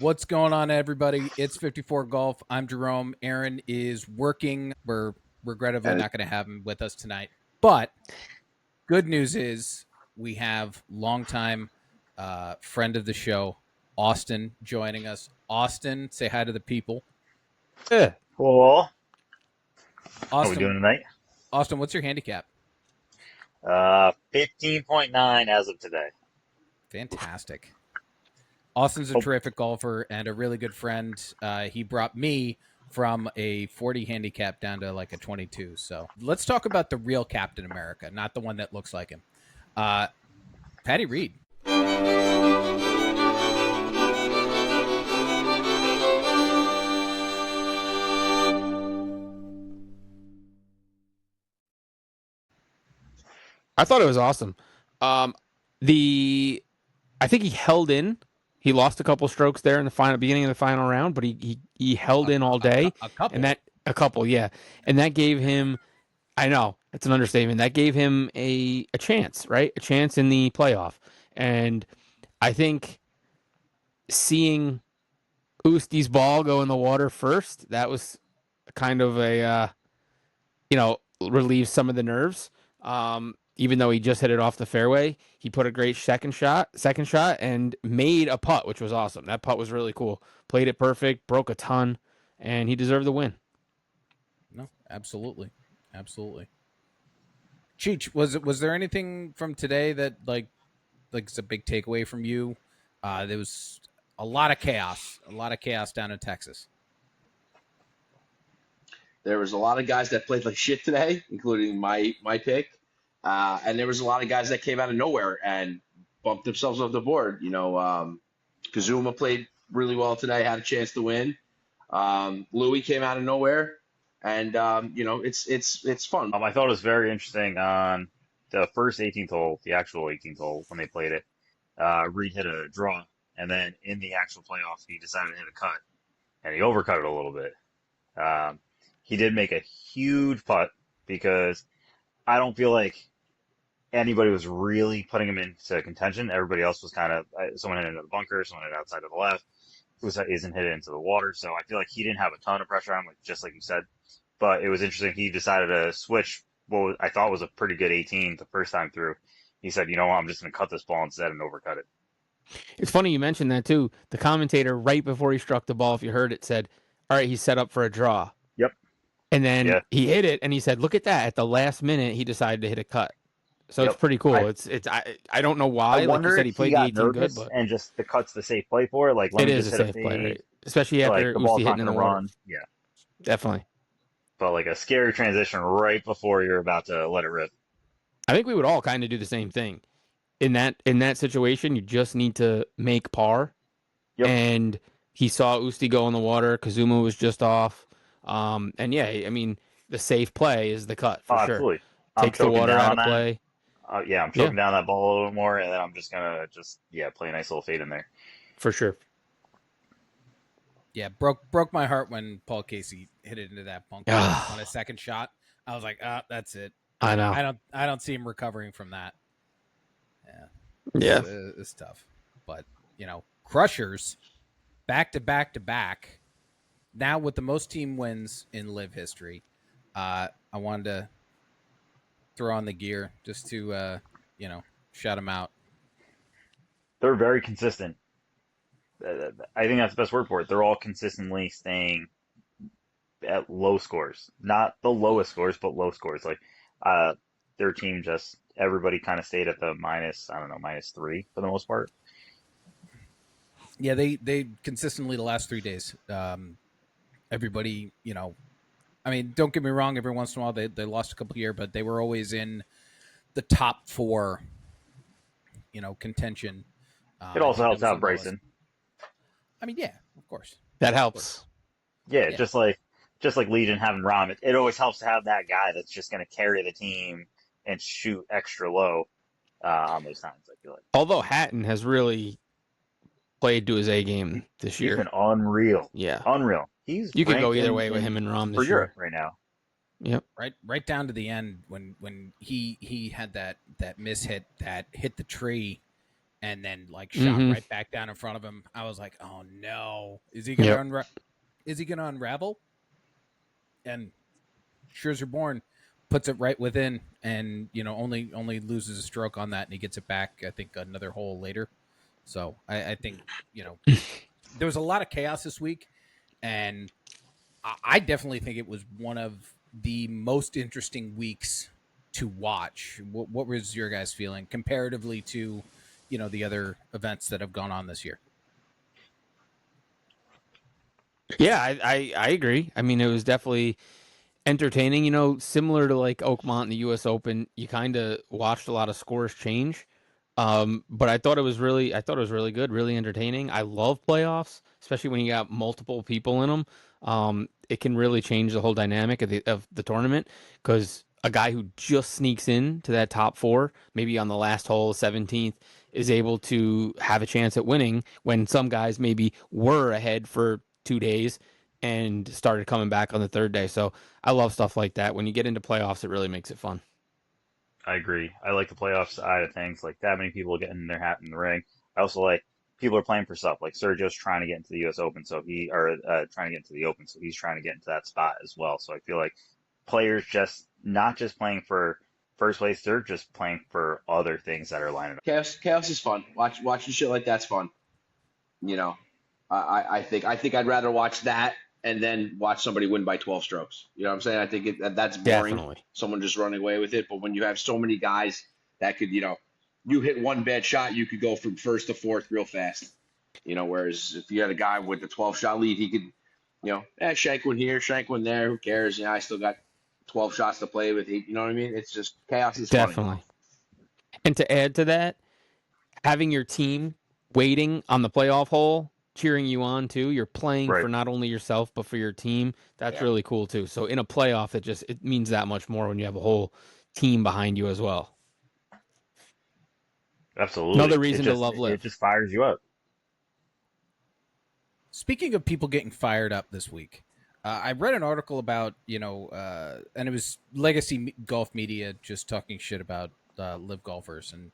What's going on, everybody? It's 54 Golf. I'm Jerome. Aaron is working. We're regrettably not going to have him with us tonight. But good news is we have longtime friend of the show, Austin, joining us. Austin, say hi to the people. Yeah. Cool. Austin, How are we doing tonight? Austin, what's your handicap? 15.9 as of today. Fantastic. Austin's a terrific golfer and a really good friend. He brought me from a 40 handicap down to like a 22. So let's talk about the real Captain America, not the one that looks like him. Patty Reed. I thought it was awesome. I think he held in. He lost a couple strokes there in the beginning of the final round, but he held in all day. A couple. And a couple, yeah. And that gave him, I know, it's an understatement. That gave him a chance, right? A chance in the playoff. And I think seeing Usti's ball go in the water first, that was kind of a, relieve some of the nerves. Even though he just hit it off the fairway, he put a great second shot, and made a putt, which was awesome. That putt was really cool. Played it perfect, broke a ton, and he deserved the win. No, absolutely. Cheech, was there anything from today that like is a big takeaway from you? There was a lot of chaos down in Texas. There was a lot of guys that played like shit today, including my pick. And there was a lot of guys that came out of nowhere and bumped themselves off the board. Kazuma played really well today, had a chance to win. Louis came out of nowhere, and it's fun. I thought it was very interesting on the first 18th hole, the actual 18th hole when they played it. Reed hit a draw, and then in the actual playoffs, he decided to hit a cut, and he overcut it a little bit. He did make a huge putt because I don't feel like anybody was really putting him into contention. Everybody else was kind of, someone hit into the bunker, someone hit outside of the left, isn't hit into the water. So I feel like he didn't have a ton of pressure on him, just like you said. But it was interesting. He decided to switch what I thought was a pretty good 18 the first time through. He said, you know what, I'm just going to cut this ball instead and overcut it. It's funny you mentioned that too. The commentator right before he struck the ball, if you heard it, said, all right, he's set up for a draw. Yep. And then he hit it, and he said, look at that. At the last minute, he decided to hit a cut. So it's pretty cool. I don't know why. I wonder like you said, he played the 18 good, but and just the cut's the safe play for it. Like, let it me is just a hit safe play, right? Especially after the ball's Usti not hitting in going the to water. run. Yeah. Definitely. But like a scary transition right before you're about to let it rip. I think we would all kind of do the same thing. In that situation, you just need to make par. Yep. And he saw Usti go in the water. Kazuma was just off. And yeah, I mean, the safe play is the cut for sure. Absolutely. Takes the water out of play. I'm choking down that ball a little bit more, and then I'm just gonna play a nice little fade in there. For sure. Yeah, broke my heart when Paul Casey hit it into that bunker on a second shot. I was like, that's it. I know. I don't see him recovering from that. Yeah. It's tough. But, crushers back to back to back. Now with the most team wins in LIV history, I wanted to throw on the gear just to shout them out. They're very consistent. I think that's the best word for it. They're all consistently staying at low scores. Not the lowest scores, but low scores. Like their team everybody kind of stayed at the -3 for the most part. Yeah, they consistently the last 3 days. Everybody, I mean, don't get me wrong. Every once in a while, they lost a couple here, but they were always in the top 4, contention. It also helps out Bryson. I mean, yeah, of course. That helps. Yeah, just like Legion having Rom, it always helps to have that guy that's just going to carry the team and shoot extra low on those times, I feel like. Although Hatton has really played to his A game this year. He's been unreal. Yeah. Unreal. You could go either way with him and Rom this year. Right now. Yep. Right down to the end when he had that miss hit that hit the tree and then like shot right back down in front of him. I was like, oh no, is he gonna unravel? And sure as you're born, puts it right within, and only loses a stroke on that, and he gets it back. I think another hole later. So I think there was a lot of chaos this week, and I definitely think it was one of the most interesting weeks to watch. What was your guys' feeling comparatively to the other events that have gone on this year? Yeah, I agree. I mean, it was definitely entertaining. Similar to like Oakmont and the U.S. Open, you kind of watched a lot of scores change. But I thought it was really good, really entertaining. I love playoffs, especially when you got multiple people in them. It can really change the whole dynamic of the tournament, because a guy who just sneaks in to that top 4, maybe on the last hole, 17th, is able to have a chance at winning when some guys maybe were ahead for 2 days and started coming back on the 3rd day. So I love stuff like that. When you get into playoffs, it really makes it fun. I agree. I like the playoff side of things, like that many people getting their hat in the ring. I also like people are playing for stuff. Like Sergio's trying to get into the U.S. Open, so trying to get into the Open, so he's trying to get into that spot as well. So I feel like players just not just playing for first place, they're just playing for other things that are lining up. Chaos is fun. Watching shit like that's fun. I think I'd rather watch that and then watch somebody win by 12 strokes. You know what I'm saying? I think that's boring. Definitely. Someone just running away with it. But when you have so many guys that could, you hit one bad shot, you could go from first to fourth real fast. Whereas if you had a guy with the 12-shot lead, he could, shank one here, shank one there. Who cares? I still got 12 shots to play with. You know what I mean? It's just chaos is definitely funny. And to add to that, having your team waiting on the playoff hole, cheering you on too. You're playing for not only yourself but for your team. That's really cool too. So in a playoff, it means that much more when you have a whole team behind you as well. Absolutely. Another reason to love LIV. It just fires you up. Speaking of people getting fired up this week, I read an article about, and it was Legacy Golf Media just talking shit about LIV golfers, and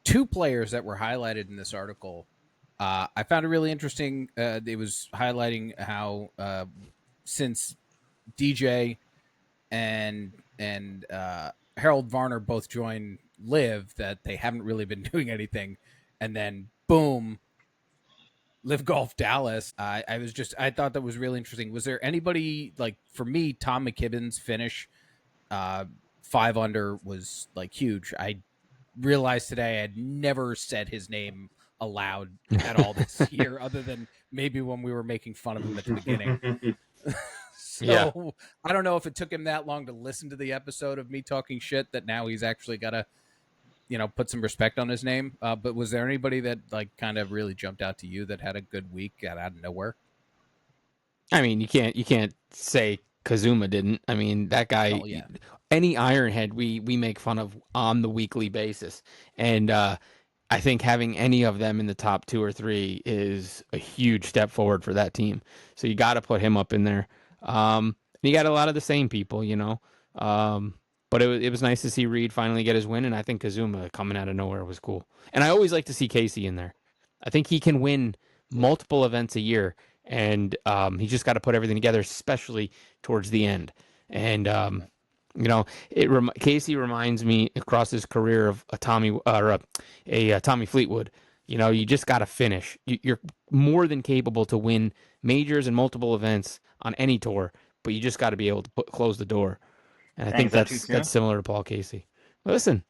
2 players that were highlighted in this article. I found it really interesting. It was highlighting how since DJ and Harold Varner both joined LIV, that they haven't really been doing anything, and then boom, LIV Golf Dallas. I thought that was really interesting. Was there anybody, like, for me, Tom McKibben's finish 5 under was like huge. I realized today I had never said his name aloud at all this year, other than maybe when we were making fun of him at the beginning. So I don't know if it took him that long to listen to the episode of me talking shit that now he's actually got to, put some respect on his name. But was there anybody that like kind of really jumped out to you that had a good week out of nowhere? I mean, you can't say Kazuma didn't. I mean, that guy, any Ironhead we make fun of on the weekly basis. And I think having any of them in the top 2 or 3 is a huge step forward for that team. So you got to put him up in there. You got a lot of the same people, but it was nice to see Reed finally get his win. And I think Kazuma coming out of nowhere was cool. And I always like to see Casey in there. I think he can win multiple events a year. And he just got to put everything together, especially towards the end. And Casey reminds me across his career of a Tommy Fleetwood. You just got to finish. You're more than capable to win majors and multiple events on any tour, but you just got to be able to close the door. And I think that's similar to Paul Casey. Listen,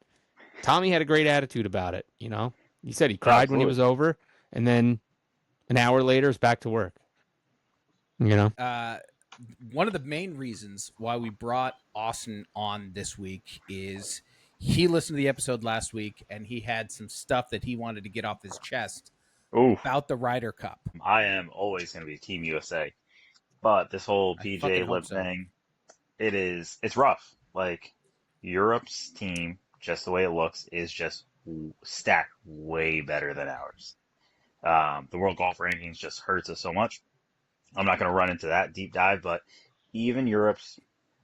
Tommy had a great attitude about it. He said he cried when he was over, and then an hour later is back to work. One of the main reasons why we brought Austin on this week is he listened to the episode last week and he had some stuff that he wanted to get off his chest about the Ryder Cup. I am always going to be Team USA, but this whole PJ LIV thing, it's rough. Like, Europe's team, just the way it looks, is just stacked way better than ours. The World Golf Rankings just hurts us so much. I'm not going to run into that deep dive, but even Europe's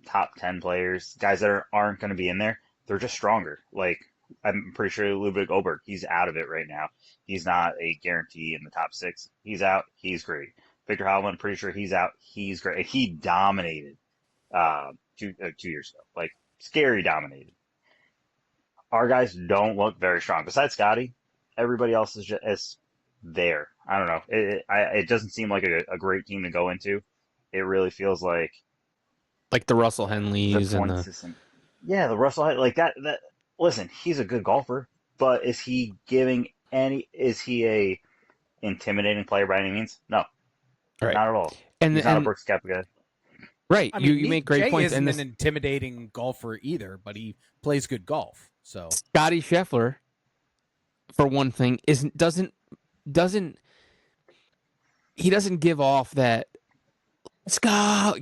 top 10 players, guys that aren't going to be in there, they're just stronger. Like, I'm pretty sure Ludwig Oberg, he's out of it right now. He's not a guarantee in the top 6. He's out. He's great. Victor Hovland, pretty sure he's out. He's great. And he dominated 2 years ago. Like, scary dominated. Our guys don't look very strong. Besides Scotty, everybody else is there. I don't know. It doesn't seem like a great team to go into. It really feels like the Russell Henleys the and point the system. Yeah, the Russell, like that. Listen, he's a good golfer, but is he is he a intimidating player by any means? No, right. Not at all. And he's not a Brooks Koepka. Right. I mean, you make great Jay points. Isn't And an intimidating golfer either, but he plays good golf. So Scotty Scheffler, for one thing, doesn't give off that let's go,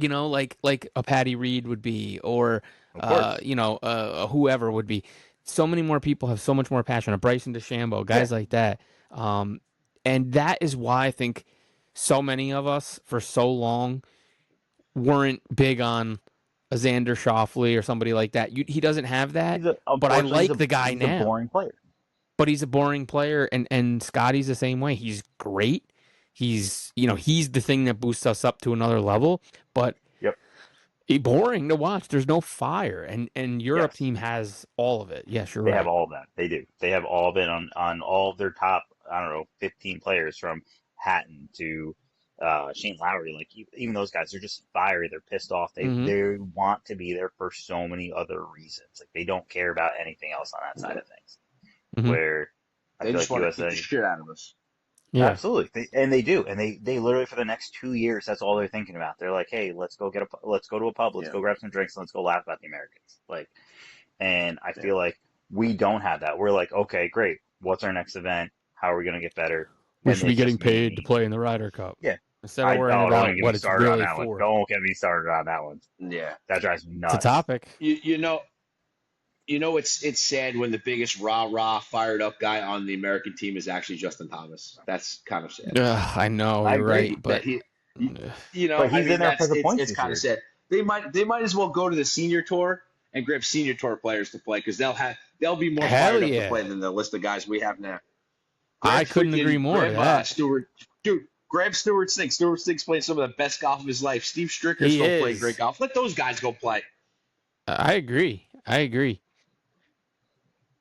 like a Patty Reed would be, or whoever would be. So many more people have so much more passion. A Bryson DeChambeau, guys like that, and that is why I think so many of us for so long weren't big on a Xander Schauffele or somebody like that. He doesn't have that, but I like the guy now. He's a boring player. But he's a boring player, and Scotty's the same way. He's great. He's the thing that boosts us up to another level. But he's boring to watch. There's no fire, and Europe team has all of it. Yes, you're right. They have all of that. They do. They have all of it on all of their top, 15 players, from Hatton to Shane Lowry. Like, even those guys, they're just fiery. They're pissed off. They want to be there for so many other reasons. Like, they don't care about anything else on that side of things. Where they just want to kick the shit out of us. Yeah, absolutely, they do, and they literally for the next 2 years, that's all they're thinking about. They're like, hey, let's go to a pub, let's go grab some drinks, and let's go laugh about the Americans. Like, and I feel like we don't have that. We're like, okay, great. What's our next event? How are we going to get better? We should be getting paid to play in the Ryder Cup. Yeah. Instead of worrying about what it's really for. Don't get me started on that one. Yeah. That drives me nuts. It's a topic. It's sad when the biggest rah fired up guy on the American team is actually Justin Thomas. That's kind of sad. I know, you're right, but but he's in there for the points. It's kind of sad. They might as well go to the senior tour and grab senior tour players to play, because they'll be more fired up to play than the list of guys we have now. I couldn't agree more. Stewart, dude, grab Stewart Sink. Stewart Sink's playing some of the best golf of his life. Steve Stricker's still playing great golf. Let those guys go play. I agree.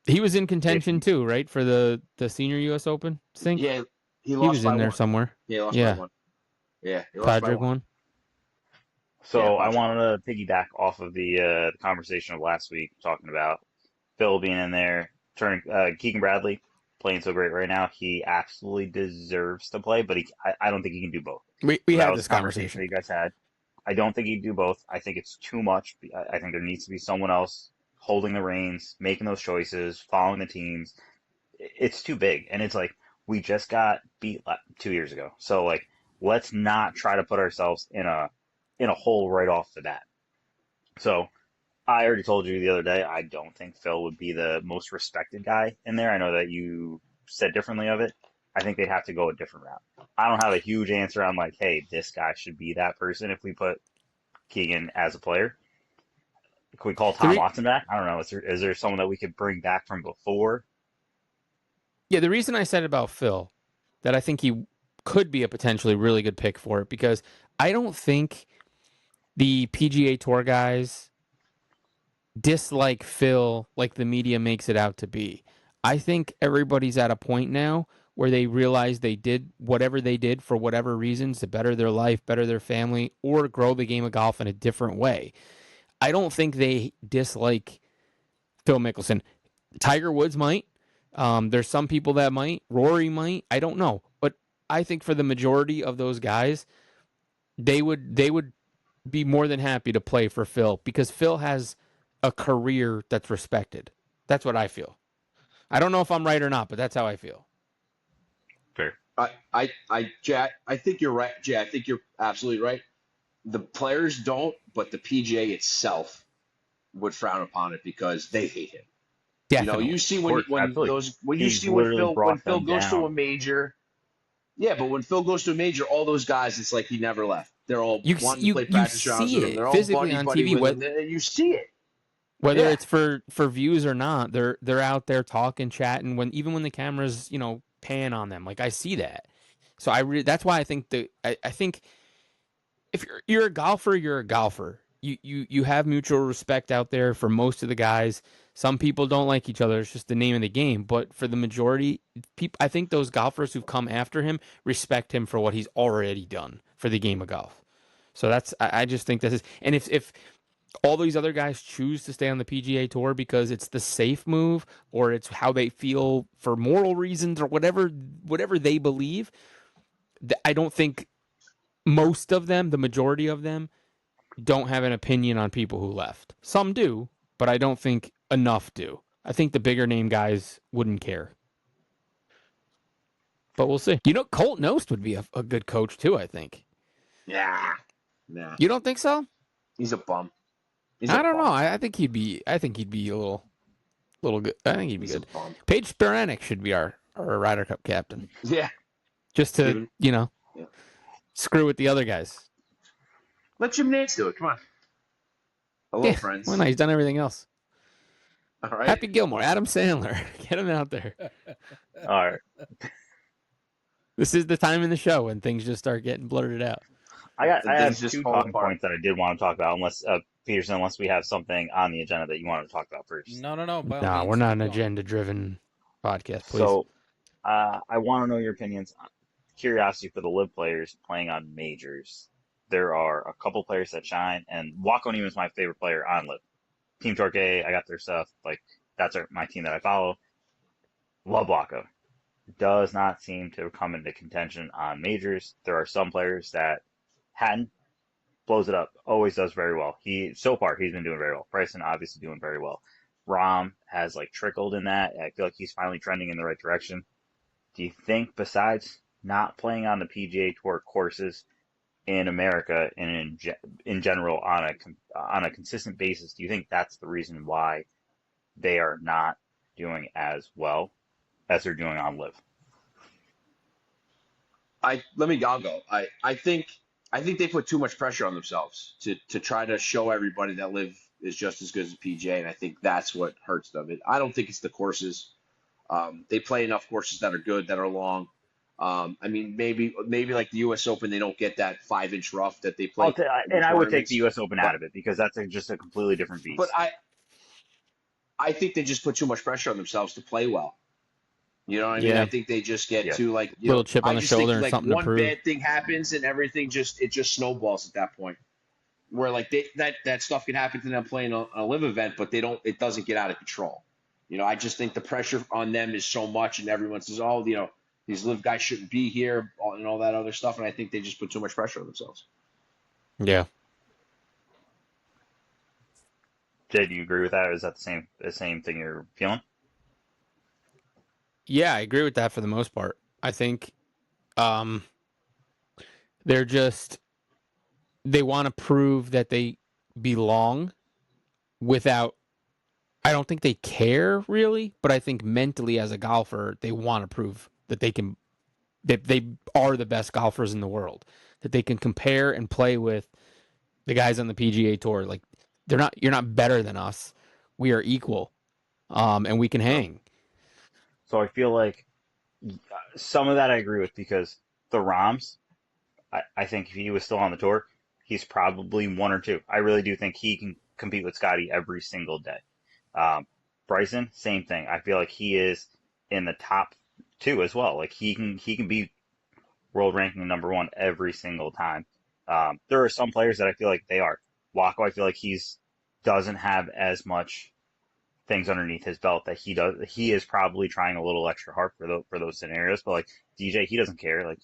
He was in contention too, right, for the senior U.S. Open? Sink? Yeah, he was in there somewhere. Yeah, he lost by one. Yeah, he lost Patrick won. So I wanted to piggyback off of the conversation of last week, talking about Phil being in there, Keegan Bradley playing so great right now. He absolutely deserves to play, but I don't think he can do both. We had this conversation that you guys had. I don't think he can do both. I think it's too much. I think there needs to be someone else holding the reins, making those choices, following the teams. It's too big. And it's like, we just got beat 2 years ago. So, like, let's not try to put ourselves in a hole right off the bat. So I already told you the other day, I don't think Phil would be the most respected guy in there. I know that you said differently of it. I think they'd have to go a different route. I don't have a huge answer on, like, hey, this guy should be that person if we put Keegan as a player. Can we call Tom Watson back? I don't know. Is there someone that we could bring back from before? Yeah, the reason I said about Phil, that I think he could be a potentially really good pick for it, because I don't think the PGA Tour guys dislike Phil like the media makes it out to be. I think everybody's at a point now where they realize they did whatever they did for whatever reasons to better their life, better their family, or grow the game of golf in a different way. I don't think they dislike Phil Mickelson. Tiger Woods might. There's some people that might. Rory might. I don't know. But I think for the majority of those guys, they would be more than happy to play for Phil, because Phil has a career that's respected. That's what I feel. I don't know if I'm right or not, but that's how I feel. Fair. Jay, I think you're right. Jay, I think you're absolutely right. The players don't, but the PGA itself would frown upon it because they hate him. Definitely. You see when Phil goes to a major. Yeah, but when Phil goes to a major, all those guys, it's like he never left. They're all wanting to play practice rounds with him. They're all physically on TV. You see it. Whether Yeah. it's for views or not, they're out there talking, chatting even when the cameras, pan on them. Like I see that. So that's why I think I think if you're a golfer, you're a golfer. You have mutual respect out there for most of the guys. Some people don't like each other. It's just the name of the game. But for the majority, people, I think those golfers who've come after him respect him for what he's already done for the game of golf. So I just think this is, and if all these other guys choose to stay on the PGA Tour because it's the safe move or it's how they feel for moral reasons or whatever they believe, I don't think most of them, the majority of them, don't have an opinion on people who left. Some do, but I don't think enough do. I think the bigger name guys wouldn't care. But we'll see. Colt Knost would be a good coach too, I think. Yeah. Nah. You don't think so? He's a bum. I don't know. I think he'd be a little good. I think he'd be good. Paige Spiranac should be our Ryder Cup captain. Yeah. Just to, screw with the other guys. Let Jim Nance do it. Come on. Hello, friends. Well, no, he's done everything else. All right. Happy Gilmore, Adam Sandler. Get him out there. All right. This is the time in the show when things just start getting blurted out. I have just two fall talking apart. points that I did want to talk about, unless Peterson, unless we have something on the agenda that you wanted to talk about first. No. No, we're not an agenda-driven podcast, please. So, I want to know your opinions. Curiosity for the LIV players playing on majors. There are a couple players that shine, and Wacko is my favorite player on LIV. Team Torquay, I got their stuff. Like, that's my team that I follow. Love Wacko. Does not seem to come into contention on majors. There are some players that Hatton blows it up, always does very well. So far he's been doing very well. Bryson obviously doing very well. Rahm has trickled in that. I feel like he's finally trending in the right direction. Do you think, besides not playing on the PGA Tour courses in America and in general on a consistent basis, do you think that's the reason why they are not doing as well as they're doing on LIV? I'll go. I think they put too much pressure on themselves to try to show everybody that LIV is just as good as PGA, and I think that's what hurts them. I don't think it's the courses. They play enough courses that are good, that are long. I mean, maybe like the U.S. Open, they don't get that 5-inch rough that they play. And I would take the U.S. Open out of it because that's just a completely different beast. But I think they just put too much pressure on themselves to play well. You know what I mean? Yeah. I think they just get too little chip on the shoulder and something to prove. One bad thing happens and everything just snowballs at that point. Where that stuff can happen to them playing a LIV event, but it doesn't get out of control. I just think the pressure on them is so much, and everyone says, "Oh, these LIV guys shouldn't be here," and all that other stuff. And I think they just put too much pressure on themselves. Yeah. Jay, do you agree with that? Or is that the same thing you're feeling? Yeah, I agree with that for the most part. I think they want to prove that they belong without, I don't think they care really, but I think mentally as a golfer, they want to prove that they are the best golfers in the world, that they can compare and play with the guys on the PGA Tour. Like you're not better than us. We are equal. And we can hang. So I feel like some of that I agree with because the Rahms, I think if he was still on the tour, he's probably 1 or 2. I really do think he can compete with Scotty every single day. Bryson, same thing. I feel like he is in the top 2 as well. Like he can be world ranking number 1 every single time. There are some players that I feel like they are. Wacko, I feel like doesn't have as much things underneath his belt that he does. He is probably trying a little extra hard for those scenarios, but DJ, he doesn't care.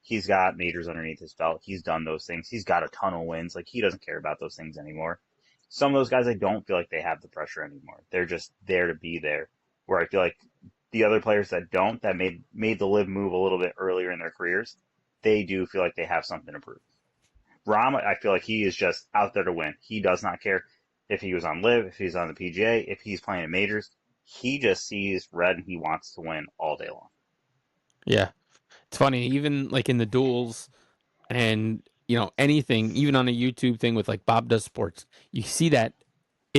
He's got majors underneath his belt. He's done those things. He's got a ton of wins. He doesn't care about those things anymore. Some of those guys, I don't feel like they have the pressure anymore. They're just there to be there. Where I feel like the other players that made the LIV move a little bit earlier in their careers, they do feel like they have something to prove. Rahm, I feel like he is just out there to win. He does not care if he was on LIV, if he's on the PGA, if he's playing in majors. He just sees red and he wants to win all day long. Yeah. It's funny, even in the duels and, anything, even on a YouTube thing with Bob Does Sports, you see that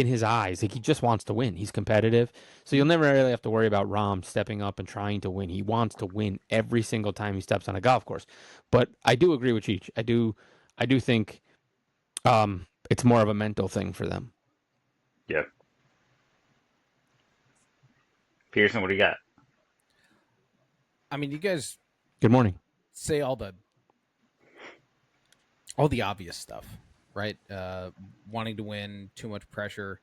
in his eyes. Like, he just wants to win. He's competitive. So you'll never really have to worry about Rahm stepping up and trying to win. He wants to win every single time he steps on a golf course. But I do agree with Cheech. I do think it's more of a mental thing for them. Yep. Pearson, what do you got? I mean, you guys Good morning. say all the obvious stuff, right? Wanting to win, too much pressure.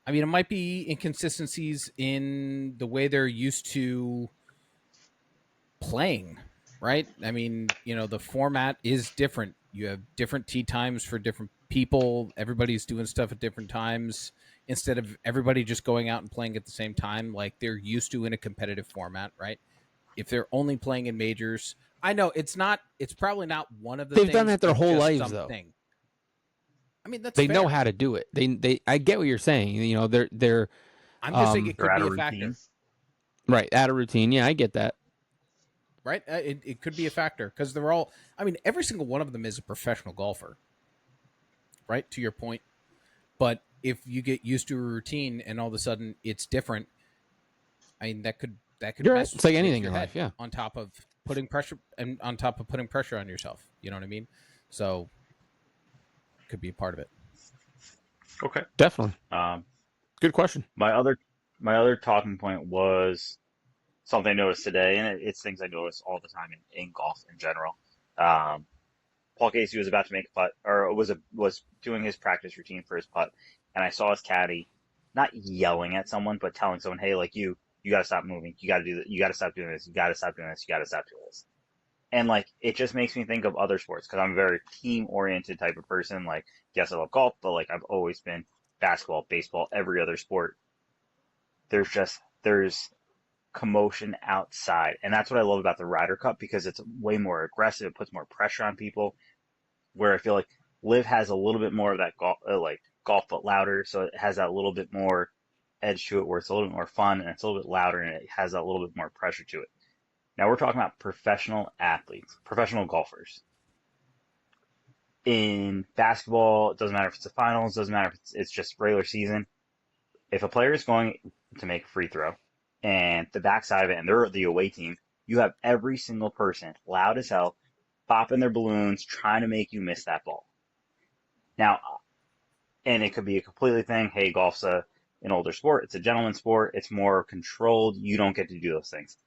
I mean, it might be inconsistencies in the way they're used to playing, right? I mean, the format is different. You have different tee times for different people. Everybody's doing stuff at different times instead of everybody just going out and playing at the same time like they're used to in a competitive format, right? If they're only playing in majors, I know it's probably not one of the They've things, done that their but whole just lives, something. I mean, that's they fair. know how to do it. They I get what you're saying. They're I'm just saying it They're could out be of a factor, routine. right, out of routine. Yeah, I get that. right? It could be a factor because they're all. I mean, every single one of them is a professional golfer, right? To your point, but if you get used to a routine and all of a sudden it's different, I mean that could You're right. mess It's like with anything your in head life, yeah. on top of putting pressure on yourself. You know what I mean? So could be a part of it. Okay. Definitely. Um, Good question. my other talking point was something I noticed today, and it's things I notice all the time in golf in general. Um, Paul Casey was about to make a putt, or was doing his practice routine for his putt, and I saw his caddy not yelling at someone, but telling someone, "Hey, like you got to stop moving. You got to do that. You got to stop doing this. You got to stop doing this. You got to stop doing this." And like it just makes me think of other sports because I'm a very team oriented type of person. Like, yes, I love golf, but like I've always been basketball, baseball, every other sport. There's commotion outside, and that's what I love about the Ryder Cup because it's way more aggressive. It puts more pressure on people. Where I feel like Liv has a little bit more of that golf but louder, so it has that little bit more edge to it, where it's a little bit more fun and it's a little bit louder and it has that little bit more pressure to it. Now we're talking about professional athletes, professional golfers. In basketball, it doesn't matter if it's the finals, doesn't matter if it's just regular season. If a player is going to make a free throw and the backside of it, and they're the away team, you have every single person loud as hell, popping their balloons, trying to make you miss that ball. Now, and it could be a completely thing. Hey, golf's an older sport. It's a gentleman's sport. It's more controlled. You don't get to do those things.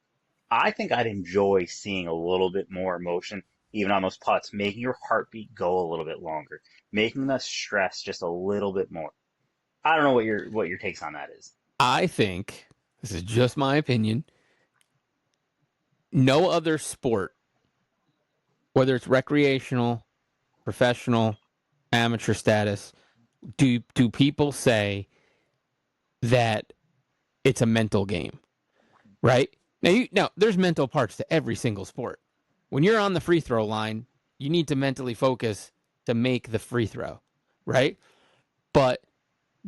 I think I'd enjoy seeing a little bit more emotion, even on those putts, making your heartbeat go a little bit longer, making the stress just a little bit more. I don't know what your takes on that is. I think, this is just my opinion, no other sport, whether it's recreational, professional, amateur status, do people say that it's a mental game, right? Now, there's mental parts to every single sport. When you're on the free throw line, you need to mentally focus to make the free throw, right? But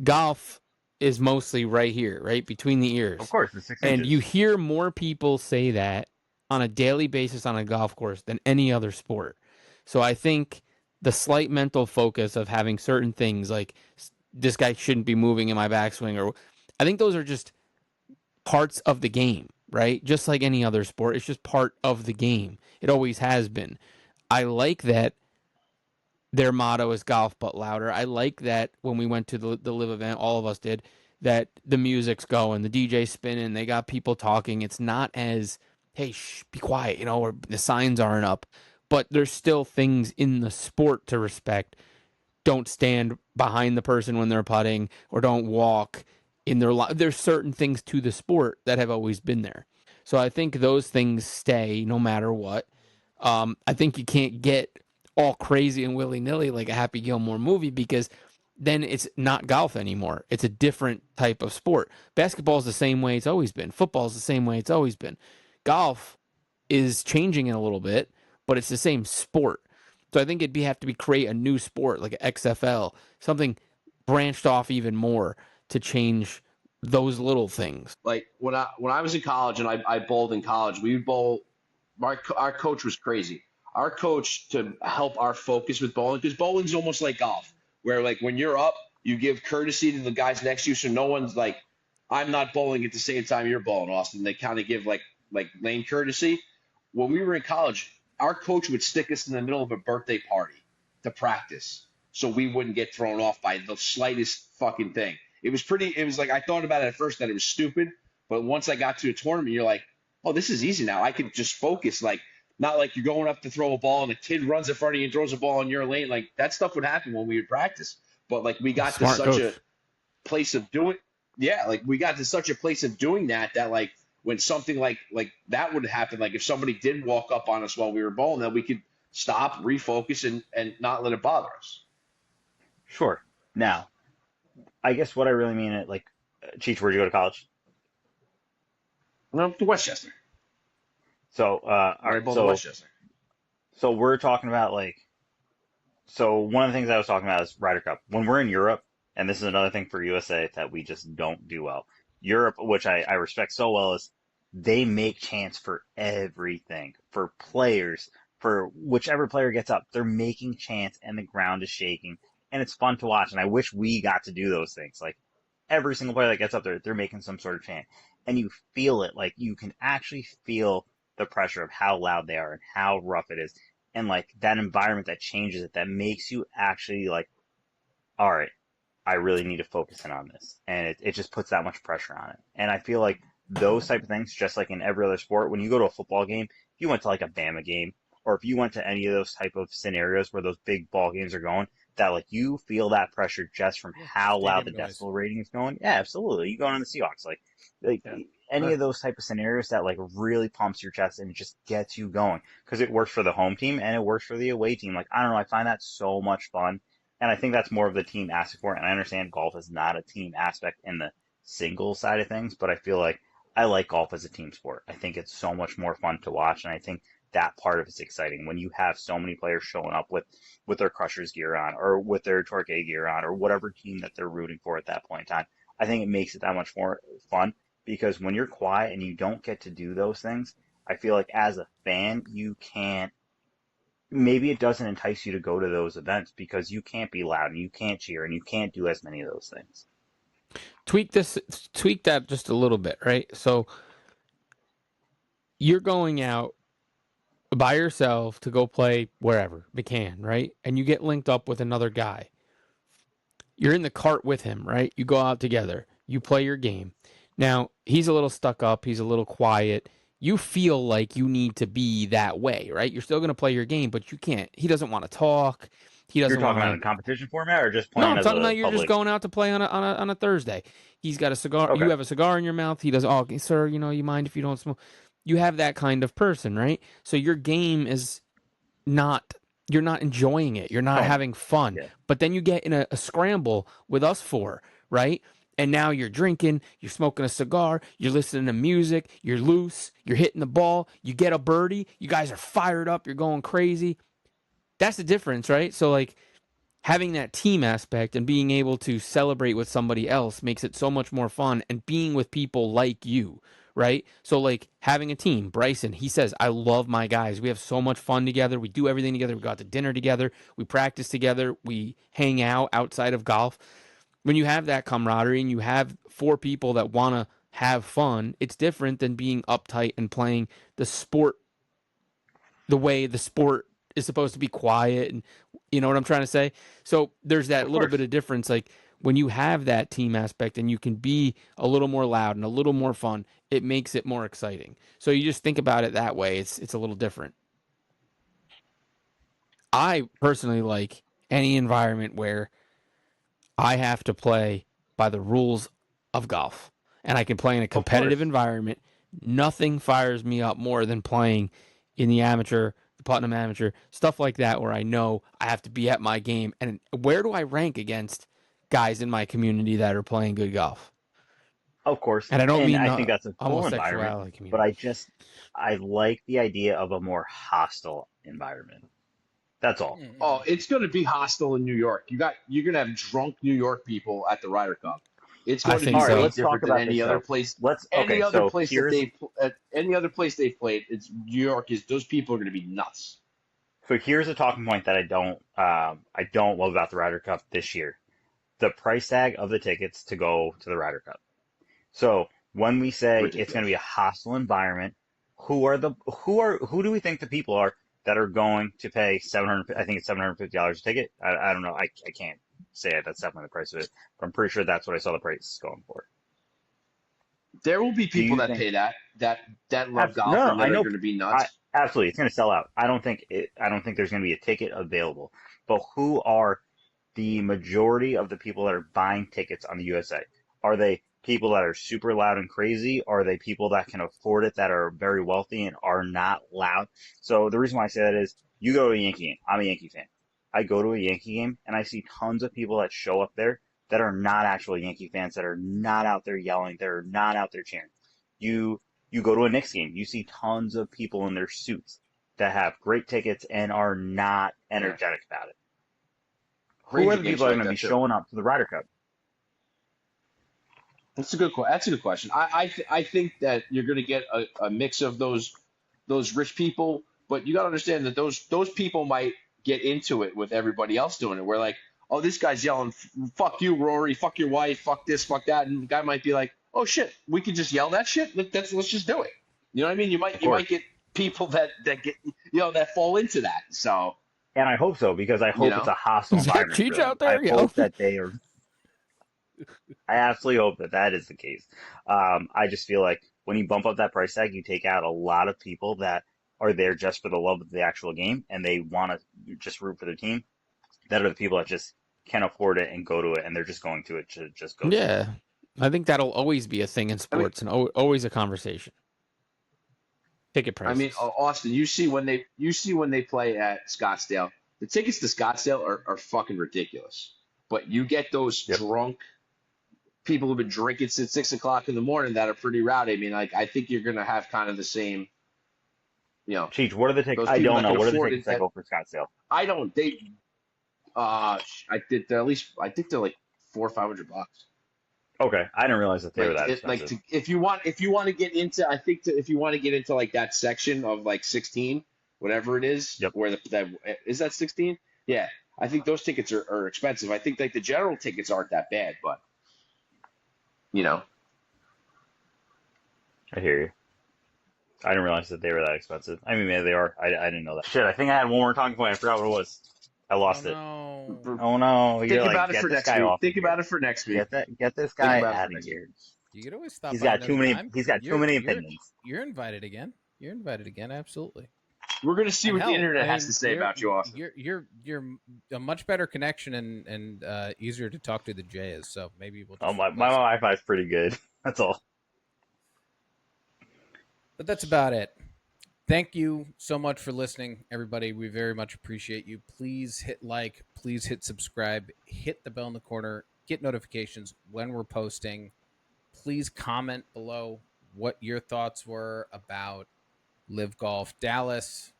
golf is mostly right here, right between the ears. Of course, the 6 And inches. you hear more people say that on a daily basis on a golf course than any other sport. So I think the slight mental focus of having certain things like this guy shouldn't be moving in my backswing, or I think those are just parts of the game, right? Just like any other sport, it's just part of the game. It always has been. I like that their motto is golf but louder. I like that when we went to the LIV event, all of us did, that the music's going, the DJ's spinning, they got people talking. It's not as, hey, shh, be quiet, or the signs aren't up. But there's still things in the sport to respect. Don't stand behind the person when they're putting, or don't walk in their line. There's certain things to the sport that have always been there. So I think those things stay no matter what. I think you can't get all crazy and willy-nilly like a Happy Gilmore movie because then it's not golf anymore. It's a different type of sport. Basketball is the same way it's always been. Football is the same way it's always been. Golf is changing it a little bit, but it's the same sport. So I think it'd have to create a new sport like an XFL, something branched off even more to change those little things. Like when I was in college and I bowled in college, we would bowl. Our coach was crazy. Our coach, to help our focus with bowling, because bowling's almost like golf, where like when you're up, You give courtesy to the guys next to you, so no one's like, I'm not bowling at the same time you're bowling, Austin. They kind of give like lane courtesy. When we were in college, our coach would stick us in the middle of a birthday party to practice, so we wouldn't get thrown off by the slightest fucking thing. It was like I thought about it at first that it was stupid, but once I got to a tournament, you're like, oh, this is easy now. I can just focus. Like, not like you're going up to throw a ball and a kid runs in front of you and throws a ball in your lane. Like, that stuff would happen when we would practice. But like we got to such a place of doing, like we got to such a place of doing that like when something like that would happen, like if somebody did walk up on us while we were bowling, that we could stop, refocus, and not let it bother us. Sure. Now, I guess what I really mean it like, Cheech, where'd you go to college? No, to Westchester. So, all right, so Westchester. So we're talking about so one of the things I was talking about is Ryder Cup. When we're in Europe, and this is another thing for USA that we just don't do well. Europe, which I respect so well, is they make chants for everything, for players, for whichever player gets up. They're making chants, and the ground is shaking, and it's fun to watch. And I wish we got to do those things. Like every single player that gets up there, they're making some sort of chant, and you feel it. Like you can actually feel the pressure of how loud they are and how rough it is. And like that environment that changes it, that makes you actually like, all right, I really need to focus in on this. And it just puts that much pressure on it. And I feel like those type of things, just like in every other sport, when you go to a football game, if you went to like a Bama game, or if you went to any of those type of scenarios where those big ball games are going, that like you feel that pressure just from how loud the decibel rating is going. Yeah, absolutely. You go on the Seahawks, any of those type of scenarios that like really pumps your chest and just gets you going, because it works for the home team and it works for the away team. Like, I don't know, I find that so much fun, and I think that's more of the team aspect for it. And I understand golf is not a team aspect in the single side of things, but I feel like I like golf as a team sport. I think it's so much more fun to watch, and I think that part of it's exciting when you have so many players showing up with their Crushers gear on, or with their Torquay gear on, or whatever team that they're rooting for at that point in time. I think it makes it that much more fun. Because when you're quiet and you don't get to do those things, I feel like as a fan, you can't, maybe it doesn't entice you to go to those events because you can't be loud and you can't cheer and you can't do as many of those things. Tweak that just a little bit, right? So you're going out by yourself to go play wherever, McCann, right? And you get linked up with another guy. You're in the cart with him, right? You go out together. You play your game. Now, he's a little stuck up. He's a little quiet. You feel like you need to be that way, right? You're still going to play your game, but you can't. He doesn't want to talk. He doesn't. You're talking about a competition format, or just playing? No, I'm talking about you're just going out to play on a Thursday. He's got a cigar. Okay. You have a cigar in your mouth. He does. Oh, sir, you mind if you don't smoke? You have that kind of person, right? So your game is not. You're not enjoying it. You're not having fun. Yeah. But then you get in a scramble with us four, right? And now you're drinking, you're smoking a cigar, you're listening to music, you're loose, you're hitting the ball, you get a birdie, you guys are fired up, you're going crazy. That's the difference, right? So like having that team aspect and being able to celebrate with somebody else makes it so much more fun, and being with people like you, right? So like having a team, Bryson, he says, I love my guys. We have so much fun together. We do everything together. We go out to dinner together. We practice together. We hang out outside of golf. When you have that camaraderie and you have four people that want to have fun, it's different than being uptight and playing the sport the way the sport is supposed to be quiet. And you know what I'm trying to say? So there's that little bit of difference. Like when you have that team aspect and you can be a little more loud and a little more fun, it makes it more exciting. So you just think about it that way. It's a little different. I personally like any environment where I have to play by the rules of golf, and I can play in a competitive environment. Nothing fires me up more than playing in the amateur, the Putnam Amateur, stuff like that, where I know I have to be at my game. And where do I rank against guys in my community that are playing good golf? Of course. And I don't mean I think that's a cool environment, community. But I like the idea of a more hostile environment. That's all. Oh, it's going to be hostile in New York. You're going to have drunk New York people at the Ryder Cup. It's going to be way different than any other place. Any other place they've played, it's New York. Those people are going to be nuts. So here's a talking point that I don't love about the Ryder Cup this year. the price tag of the tickets to go to the Ryder Cup. So when we say it's going to be a hostile environment, who do we think the people are that are going to pay I think it's $750 a ticket. I don't know. I can't say it. That's definitely the price of it. But I'm pretty sure that's what I saw the price going for. There will be people that pay that love golf No, and that I know. are going to be nuts. Absolutely, it's going to sell out. I don't think there's going to be a ticket available. But who are the majority of the people that are buying tickets on the USA? Are they people that are super loud and crazy? Are they people that can afford it, that are very wealthy and are not loud? So the reason why I say that is, you go to a Yankee game. I'm a Yankee fan. I go to a Yankee game and I see tons of people that show up there that are not actual Yankee fans, that are not out there yelling, that are not out there cheering. You go to a Knicks game, you see tons of people in their suits that have great tickets and are not energetic about it. Who are the people that are going to be showing up to the Ryder Cup? That's a good question. I think that you're going to get a mix of those rich people, but you got to understand that those people might get into it with everybody else doing it. We're like, oh, this guy's yelling, "Fuck you, Rory! Fuck your wife! Fuck this! Fuck that!" And the guy might be like, "Oh shit, we could just yell that shit. Let's just do it." You know what I mean? You might get people that get that fall into that. So. And I hope so, because I hope it's a hostile environment. Cheech out there? I hope that they are. I absolutely hope that is the case. I just feel like when you bump up that price tag, you take out a lot of people that are there just for the love of the actual game and they want to just root for their team. That are the people that just can't afford it and go to it, and they're just going to it to just go. Yeah, I think that'll always be a thing in sports and always a conversation. Ticket prices. I mean, Austin, you see when they play at Scottsdale, the tickets to Scottsdale are fucking ridiculous. But you get those drunk people who've been drinking since 6 o'clock in the morning that are pretty rowdy. I mean, like, I think you're gonna have kind of the same. Cheech, what are the tickets? I don't know. What are the tickets that go for Scottsdale? I don't. I think they're like $400 or $500. Okay, I didn't realize that they were that expensive. If you want to get into, if you want to get into like that section of like 16, whatever it is, where is that 16? Yeah, I think those tickets are expensive. I think like the general tickets aren't that bad, but I hear you. I didn't realize that they were that expensive. I mean, maybe they are. I didn't know that. Shit, I think I had one more talking point. I forgot what it was. I lost it. Oh no! Think about it for next week. Think about it for next week. Get this guy out of here. You could always stop. He's got too many. He's got too many opinions. You're invited again. Absolutely. We're gonna see what the internet has to say about you, Austin. You're a much better connection and easier to talk to than Jay is. So maybe we'll. My Wi-Fi is pretty good. That's all. But that's about it. Thank you so much for listening, everybody. We very much appreciate you. Please hit like. Please hit subscribe. Hit the bell in the corner. Get notifications when we're posting. Please comment below what your thoughts were about LIV Golf Dallas,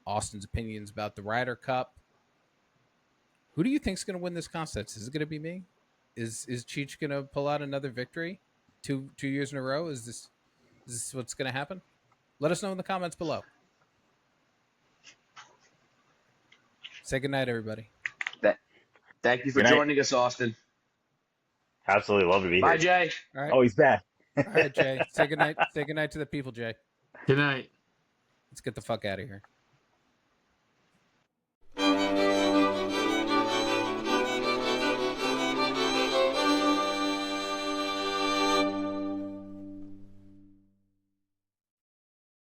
Austin's opinions about the Ryder Cup. Who do you think is going to win this contest? Is it going to be me? Is Cheech going to pull out another victory 2 years in a row? Is this what's going to happen? Let us know in the comments below. Say goodnight, everybody. Thank you for joining us, Austin. Absolutely love to be here. Bye, Jay. All right. Oh, he's back. All right, Jay. Say goodnight. Say goodnight to the people, Jay. Good night. Let's get the fuck out of here.